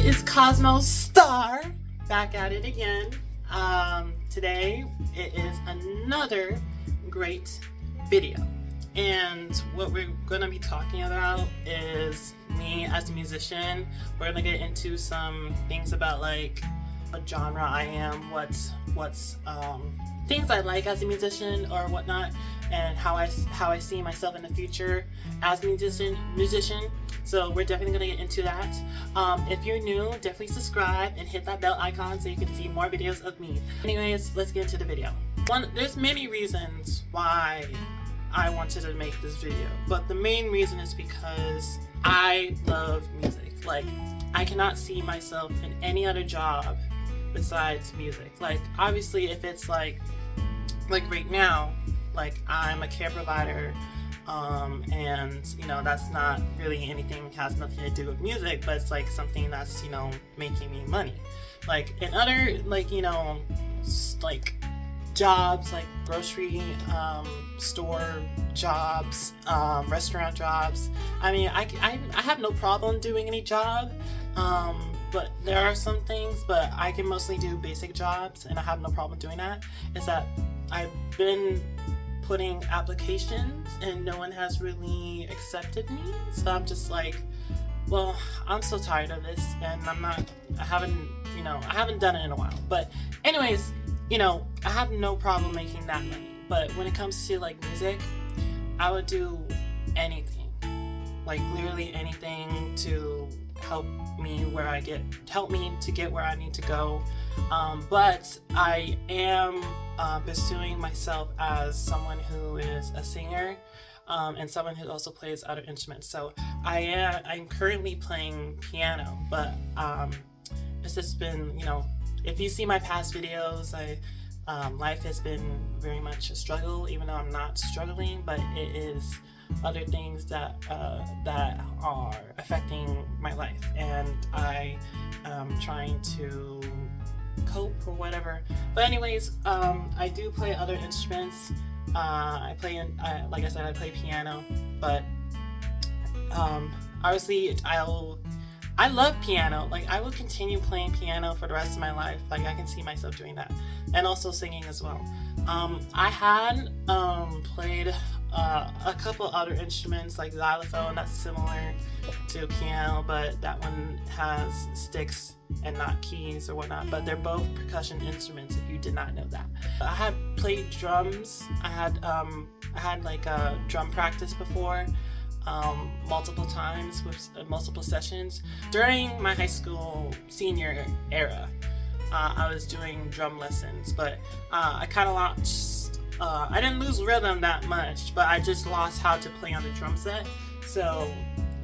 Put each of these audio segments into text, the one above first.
It's Cosmo Star back at it again. Today it is another great video, and what we're going to be talking about is me as a musician. We're going to get into some things about like what genre I am, what's things I like as a musician or whatnot, and how I see myself in the future as a musician. So we're definitely going to get into that. If you're new, definitely subscribe and hit that bell icon so you can see more videos of me. Anyways, let's get into the video. There's many reasons why I wanted to make this video, but the main reason is because I love music. Like, I cannot see myself in any other job besides music. Like, obviously, if it's like right now, like I'm a care provider, and you know, that's not really anything, has nothing to do with music, but it's like something that's, you know, making me money. Like in other, like, you know, like jobs, like grocery store jobs, restaurant jobs, I mean, I have no problem doing any job, but there are some things, but I can mostly do basic jobs and I have no problem doing that. Is that I've been putting applications and no one has really accepted me, so I'm just like, well, I'm so tired of this, and I haven't done it in a while. But anyways, you know, I have no problem making that money. But when it comes to like music, I would do anything, like literally anything to help me to get where I need to go. But I am pursuing myself as someone who is a singer, and someone who also plays other instruments. So I'm currently playing piano, but it's just been, you know, if you see my past videos, life has been very much a struggle, even though I'm not struggling, but it is other things that are affecting my life, and I am trying to cope or whatever. But anyways, I do play other instruments. Like I said, I play piano, but obviously I love piano. Like, I will continue playing piano for the rest of my life. Like, I can see myself doing that, and also singing as well. I had played a couple other instruments, like xylophone, that's similar to piano, but that one has sticks and not keys or whatnot, but they're both percussion instruments, if you did not know that. I had played drums. I had like a drum practice before, multiple times with multiple sessions. During my high school senior era, I was doing drum lessons, but I kind of lost, I didn't lose rhythm that much, but I just lost how to play on the drum set. So,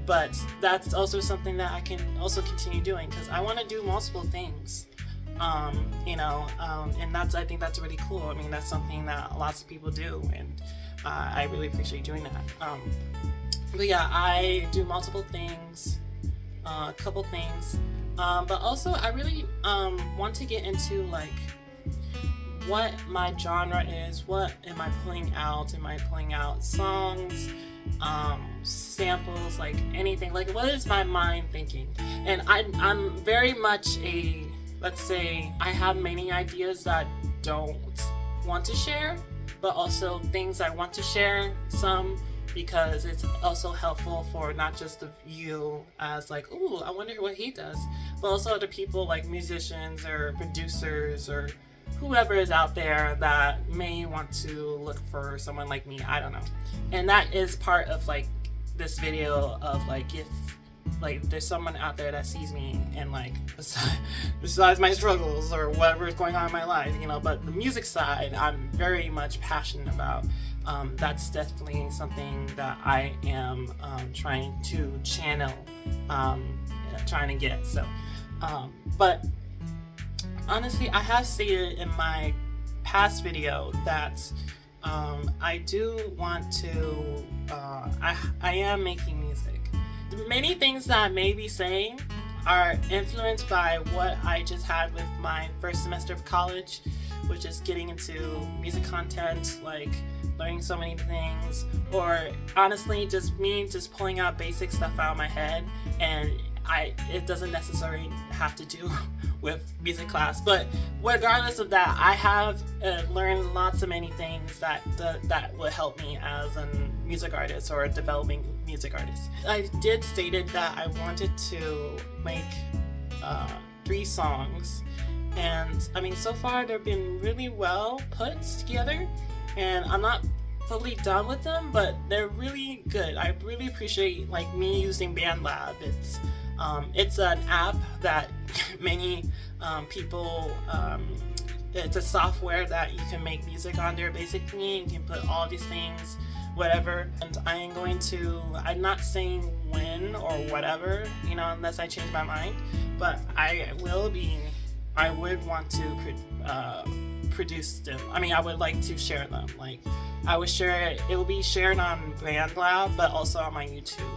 but that's also something that I can also continue doing, because I want to do multiple things, you know, and I think that's really cool. I mean, that's something that lots of people do, and I really appreciate doing that. But yeah, I do multiple things, a couple things, but also I really want to get into like what my genre is. What am I pulling out? Am I pulling out songs, samples, like anything? Like, what is my mind thinking? And I'm very much let's say I have many ideas that I don't want to share, but also things I want to share some, because it's also helpful for not just you as like, ooh, I wonder what he does, but also other people like musicians or producers or whoever is out there that may want to look for someone like me. I don't know. And that is part of like this video of like, if like there's someone out there that sees me and like besides my struggles or whatever is going on in my life, you know, but the music side I'm very much passionate about. That's definitely something that I am trying to channel, trying to get. So, but honestly, I have stated in my past video that I do want to, I am making music. Many things that I may be saying are influenced by what I just had with my first semester of college, which is getting into music content, like learning so many things, or honestly just me just pulling out basic stuff out of my head and it doesn't necessarily have to do with music class. But regardless of that, I have learned lots of many things that will help me as a music artist or a developing music artist. I did stated that I wanted to make 3 songs, and I mean, so far they've been really well put together, and I'm not fully done with them, but they're really good. I really appreciate like me using BandLab. It's an app that many people, it's a software that you can make music on there basically. You can put all these things, whatever. And I'm not saying when or whatever, you know, unless I change my mind, but I would want to produce them. I mean, I would like to share them. Like, I would share it. It will be shared on BandLab, but also on my YouTube.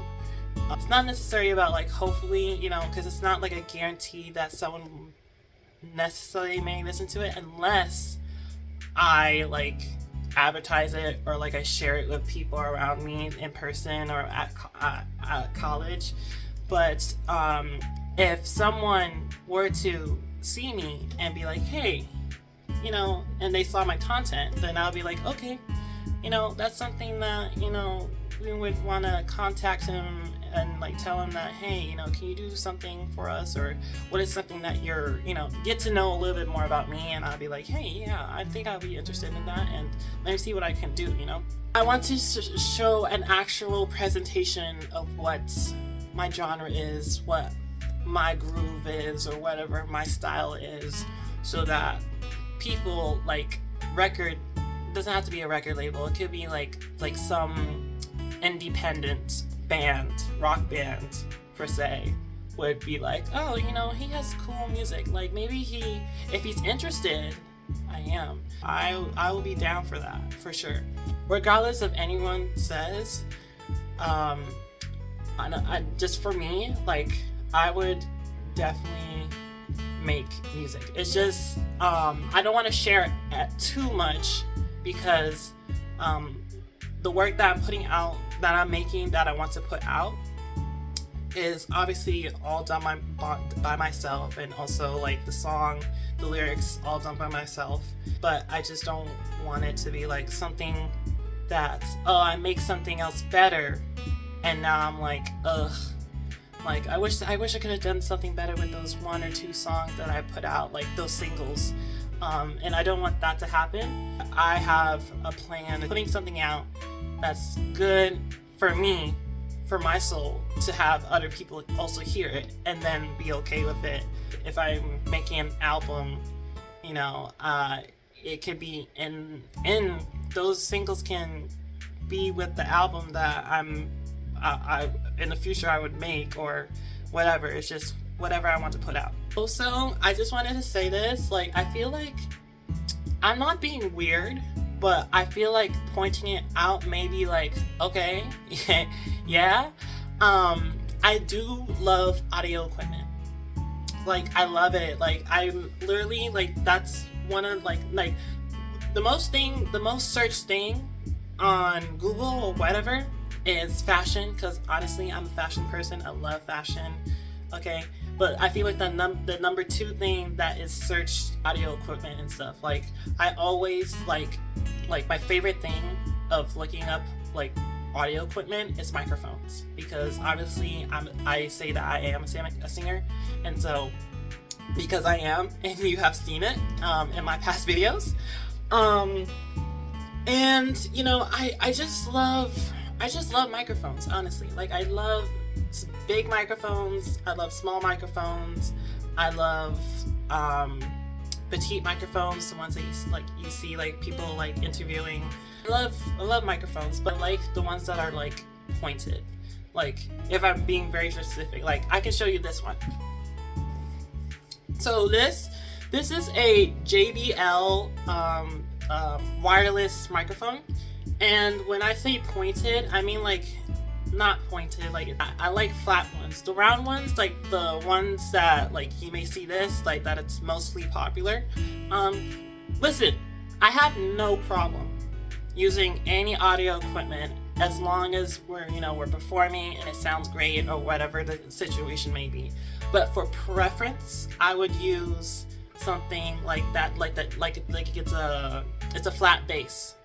It's not necessarily about like, hopefully, you know, because it's not like a guarantee that someone necessarily may listen to it unless I like advertise it or like I share it with people around me in person or at college. But if someone were to see me and be like, hey, you know, and they saw my content, then I'll be like, okay, you know, that's something that, you know, we would want to contact him and like tell him that, hey, you know, can you do something for us, or what is something that you're, you know, get to know a little bit more about me. And I'll be like, hey, yeah, I think I'll be interested in that, and let me see what I can do, you know. I want to show an actual presentation of what my genre is, what my groove is, or whatever my style is, so that people like doesn't have to be a record label. It could be like some independent band, rock band per se, would be like, oh, you know, he has cool music. Like maybe if he's interested, I will be down for that for sure. Regardless of anyone says, just for me, like I would definitely make music. It's just I don't want to share it too much because the work that I'm putting out, that I'm making, that I want to put out is obviously all done by myself, and also like the song, the lyrics, all done by myself. But I just don't want it to be like something that, oh, I make something else better and now I'm like, ugh. Like I wish I could have done something better with those 1 or 2 songs that I put out, like those singles. And I don't want that to happen. I have a plan of putting something out that's good for me, for my soul, to have other people also hear it and then be okay with it. If I'm making an album, you know, it could be in those singles can be with the album that I in the future I would make, or whatever. It's just whatever I want to put out. Also, I just wanted to say this, like I feel like I'm not being weird, but I feel like pointing it out maybe like, okay, yeah, I do love audio equipment. Like I love it. Like I'm literally like, that's one of like the most searched thing on Google or whatever is fashion, because honestly I'm a fashion person. I love fashion, okay? But I feel like the number 2 thing that is searched, audio equipment and stuff. Like I always like my favorite thing of looking up like audio equipment is microphones, because obviously I say that I am a singer, and so because I am, and you have seen it in my past videos, and you know, I just love microphones, honestly. Like I love big microphones, I love small microphones, I love petite microphones, the ones that you see like people like interviewing. I love microphones, but I like the ones that are like pointed. Like if I'm being very specific, like I can show you this one. So this is a JBL wireless microphone, and when I say pointed, I mean like not pointed. Like I like flat ones. The round ones, like the ones that like you may see this, like that it's mostly popular. Listen, I have no problem using any audio equipment as long as we're performing and it sounds great or whatever the situation may be. But for preference, I would use something like that, like it's a flat bass.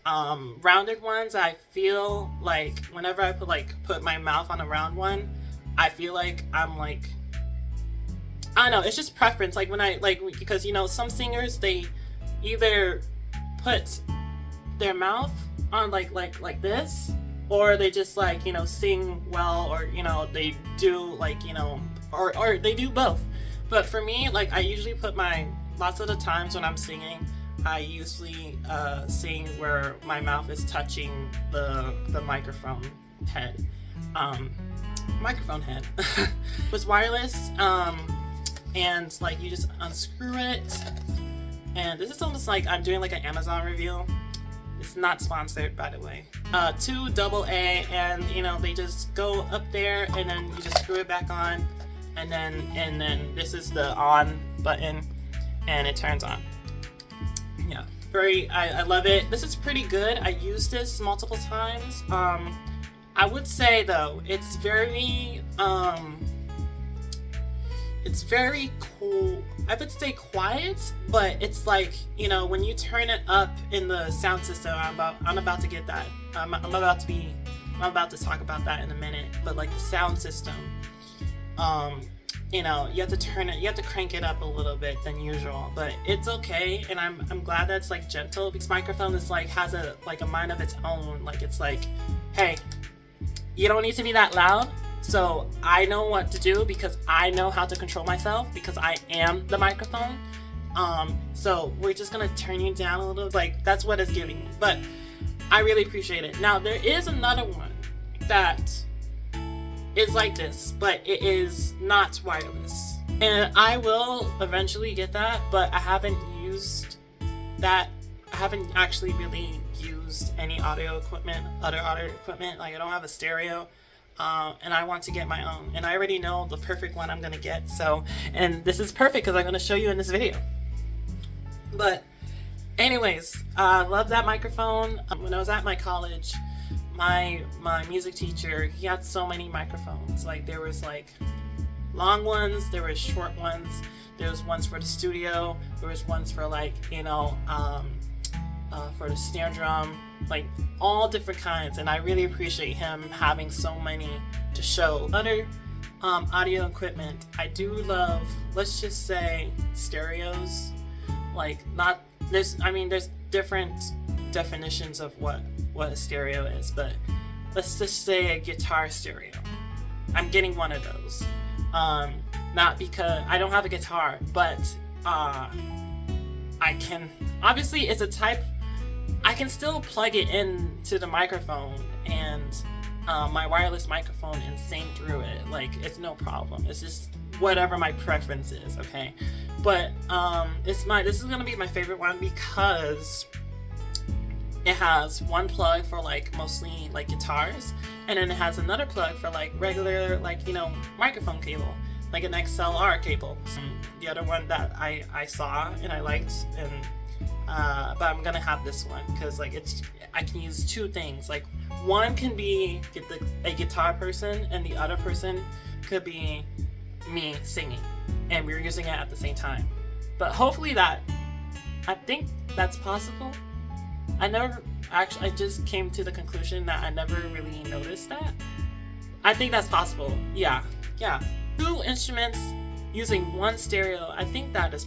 Rounded ones, I feel like whenever I put my mouth on a round one, I feel like I'm like, I don't know, it's just preference. Like when I because some singers, they either put their mouth on like this, or they just sing well, or they do or they do both. But for me, I usually put lots of the times when I'm singing, I usually sing where my mouth is touching the microphone head. It was wireless, and you just unscrew it, and this is almost like I'm doing an Amazon review. It's not sponsored, by the way. 2 AA, and they just go up there, and then you just screw it back on, and then this is the on button, and it turns on. Yeah, I love it. This is pretty good. I used this multiple times. I would say though, it's very cool. I would say quiet, but it's when you turn it up in the sound system, I'm about to get that. I'm about to talk about that in a minute. But the sound system, you have to turn it, you have to crank it up a little bit than usual, but it's okay. And I'm glad that it's gentle. This microphone is has a mind of its own. It's hey, you don't need to be that loud. So I know what to do because I know how to control myself because I am the microphone. So we're just gonna turn you down a little. That's what it's giving me. But I really appreciate it. Now there is another one that is like this, but it is not wireless. And I will eventually get that, but I haven't used that. I haven't actually really used any other audio equipment. I don't have a stereo. And I want to get my own, and I already know the perfect one I'm gonna get. And this is perfect because I'm gonna show you in this video. But anyways, I love that microphone. When I was at my college, my music teacher, he had so many microphones. There was long ones, there was short ones, there was ones for the studio, there was ones for for the snare drum, all different kinds. And I really appreciate him having so many to show. Other audio equipment, I do love, let's just say, stereos. There's different definitions of what a stereo is, but let's just say a guitar stereo. I'm getting one of those. Not because I don't have a guitar, but I can, obviously it's a type, I can still plug it into the microphone and my wireless microphone and sing through it. It's no problem. It's just whatever my preference is, okay? But this is gonna be my favorite one because it has one plug for mostly guitars, and then it has another plug for regular microphone cable, an XLR cable. The other one that I saw and I liked, and but I'm gonna have this one because I can use two things. One can be a guitar person, and the other person could be me singing, and we're using it at the same time. But hopefully I think that's possible. I just came to the conclusion that I never really noticed that. I think that's possible. Yeah. 2 instruments using one stereo, I think that is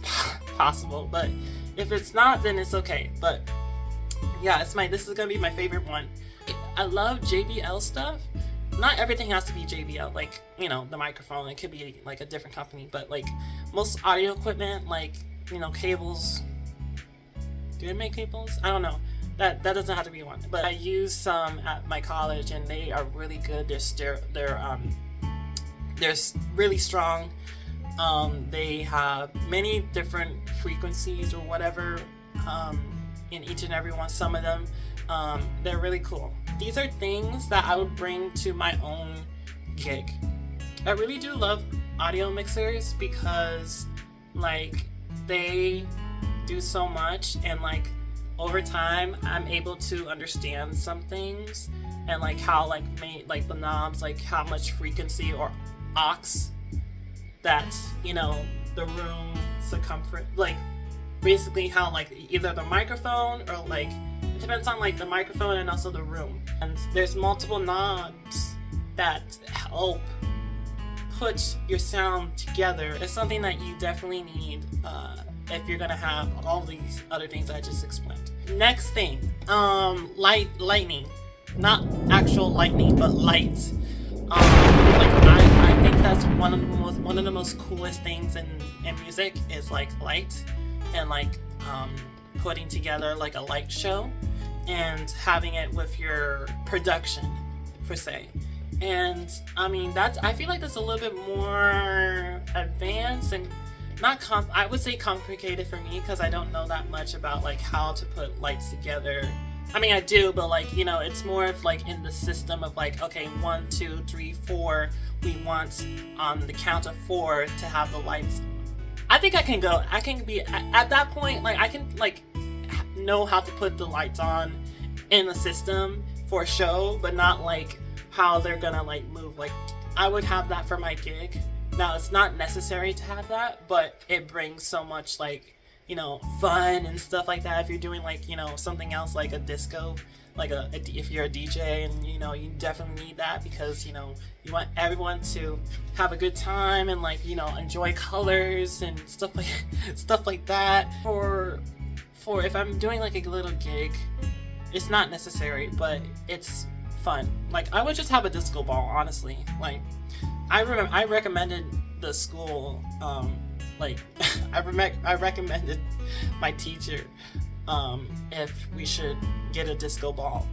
possible, but if it's not, then it's okay. But yeah, this is gonna be my favorite one. I love JBL stuff. Not everything has to be JBL, the microphone, it could be a different company, but most audio equipment, cables. Do they make cables? I don't know. That doesn't have to be one. But I use some at my college, and they are really good. They're really strong. They have many different frequencies or whatever in each and every one. Some of them, they're really cool. These are things that I would bring to my own gig. I really do love audio mixers because they do so much, and over time I'm able to understand some things, and like how like the knobs, like how much frequency or aux that, you know, the room circumference, like basically how like either the microphone or like it depends on like the microphone and also the room. And there's multiple knobs that help put your sound together. It's something that you definitely need if you're gonna have all these other things I just explained. Next thing, lightning, not actual lightning, but light. I think that's one of the most coolest things in music is like light, and like putting together like a light show and having it with your production per se. And I mean, I feel like that's a little bit more advanced and I would say complicated for me, because I don't know that much about like how to put lights together. I mean, I do, but like, you know, it's more of like in the system of like, okay, 1, 2, 3, 4, we want on the count of 4 to have the lights. I think I can be at that point, like I can like know how to put the lights on in the system for a show, but not like how they're gonna like move. Like I would have that for my gig. Now it's not necessary to have that, but it brings so much like, you know, fun and stuff like that. If you're doing like, you know, something else like a disco, like if you're a DJ, and you know, you definitely need that, because you know, you want everyone to have a good time and like, you know, enjoy colors and stuff like that. For if I'm doing like a little gig, it's not necessary, but it's fun. Like I would just have a disco ball, honestly. Like I recommended the school, like I recommended my teacher if we should get a disco ball.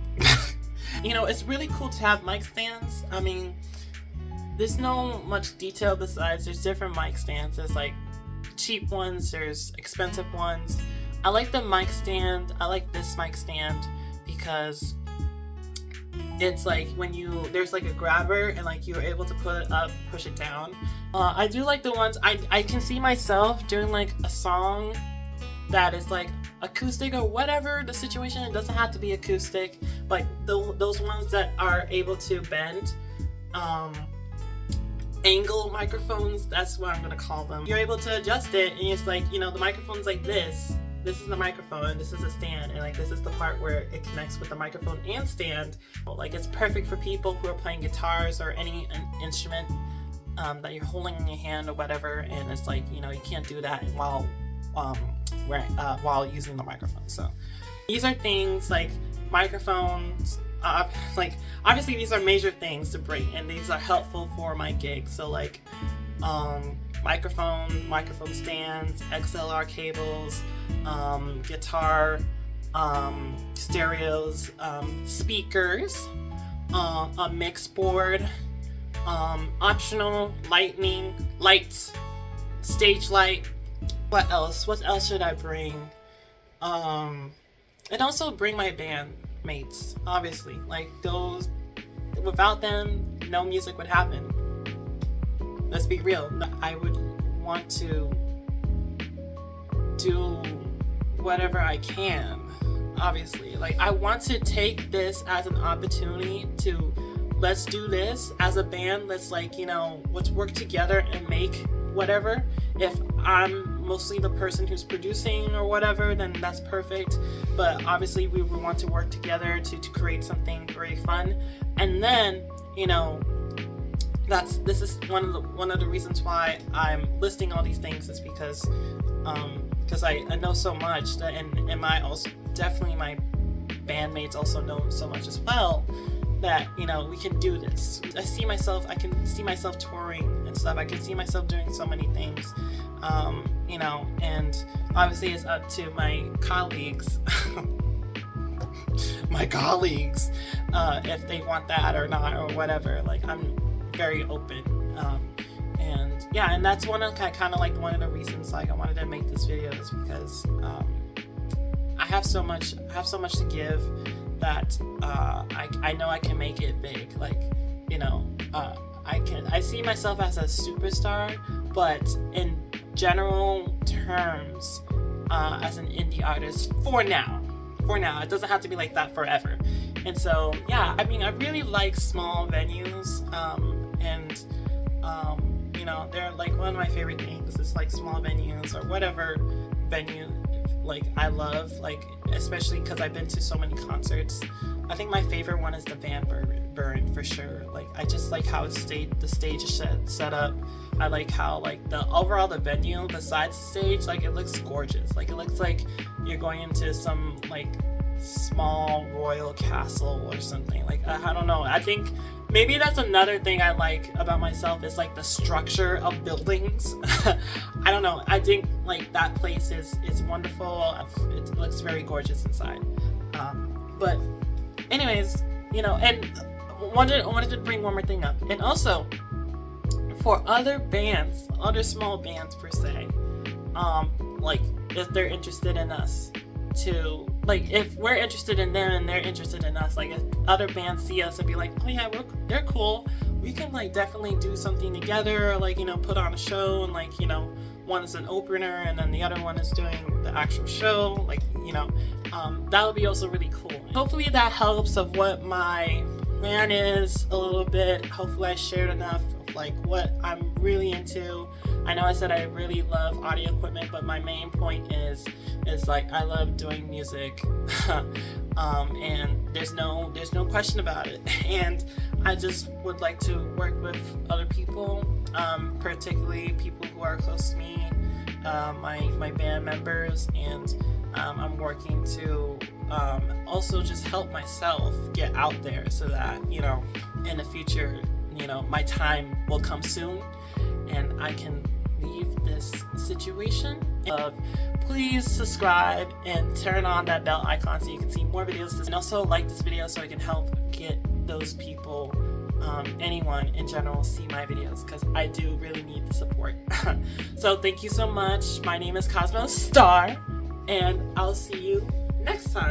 You know, it's really cool to have mic stands. I mean, there's no much detail besides there's different mic stands. There's like cheap ones, there's expensive ones. I like the mic stand. I like this mic stand because it's like when there's like a grabber and like you're able to put it up, push it down. I do like the ones, I can see myself doing like a song that is like acoustic or whatever the situation. It doesn't have to be acoustic, but those ones that are able to bend, angle microphones, that's what I'm gonna call them. You're able to adjust it, and it's like, you know, the microphone's like this is the microphone, this is the stand, and like this is the part where it connects with the microphone and stand. Like it's perfect for people who are playing guitars or any instrument that you're holding in your hand or whatever, and it's like, you know, you can't do that while using the microphone. So these are things like microphones, like obviously these are major things to bring, and these are helpful for my gig. So like microphone stands, XLR cables, guitar, stereos, speakers, a mix board, optional lights, stage light. What else should I bring? And also bring my bandmates, obviously. Like those, without them, no music would happen. Let's be real. I would want to do whatever I can, obviously. Like I want to take this as an opportunity to, let's do this as a band. Let's like, you know, let's work together and make whatever. If I'm mostly the person who's producing or whatever, then that's perfect. But obviously we would want to work together to create something very fun. And then, you know, this is one of the reasons why I'm listing all these things, is because I know so much that, and my bandmates also know so much as well, that, you know, we can do this. I can see myself touring and stuff. I can see myself doing so many things, you know, and obviously it's up to my colleagues if they want that or not or whatever. Like I'm very open, and yeah, and that's one of the reasons like I wanted to make this video, is because I have so much to give that I know I can make it big. Like, you know, I see myself as a superstar, but in general terms, as an indie artist for now, for now. It doesn't have to be like that forever. And so, yeah, I mean, I really like small venues, and you know, they're like one of my favorite things is like small venues or whatever venue like I love, like especially because I've been to so many concerts. I think my favorite one is the Van Buren for sure. Like I just like how the stage is set up. I like how like the venue besides the stage, like it looks gorgeous. Like it looks like you're going into some like small royal castle or something. Like I don't know. I think maybe that's another thing I like about myself is like the structure of buildings. I don't know. I think like that place is wonderful. It looks very gorgeous inside. But anyways, you know, and wanted to bring one more thing up. And also for other bands, other small bands per se, like if they're interested in us to, like if we're interested in them and they're interested in us, like if other bands see us and be like, oh yeah, they're cool, we can like definitely do something together, or like, you know, put on a show, and like, you know, one is an opener and then the other one is doing the actual show, like, you know, that would be also really cool. Hopefully that helps of what my plan is a little bit. Hopefully I shared enough of like what I'm really into. I know I said I really love audio equipment, but my main point is like I love doing music, and there's no question about it. And I just would like to work with other people, particularly people who are close to me, my band members, and I'm working to also just help myself get out there so that, you know, in the future, you know, my time will come soon and I can leave this situation. Please subscribe and turn on that bell icon so you can see more videos, and also like this video so I can help get those people, anyone in general, see my videos, because I do really need the support. So thank you so much. My name is Cosmo Star, and I'll see you next time.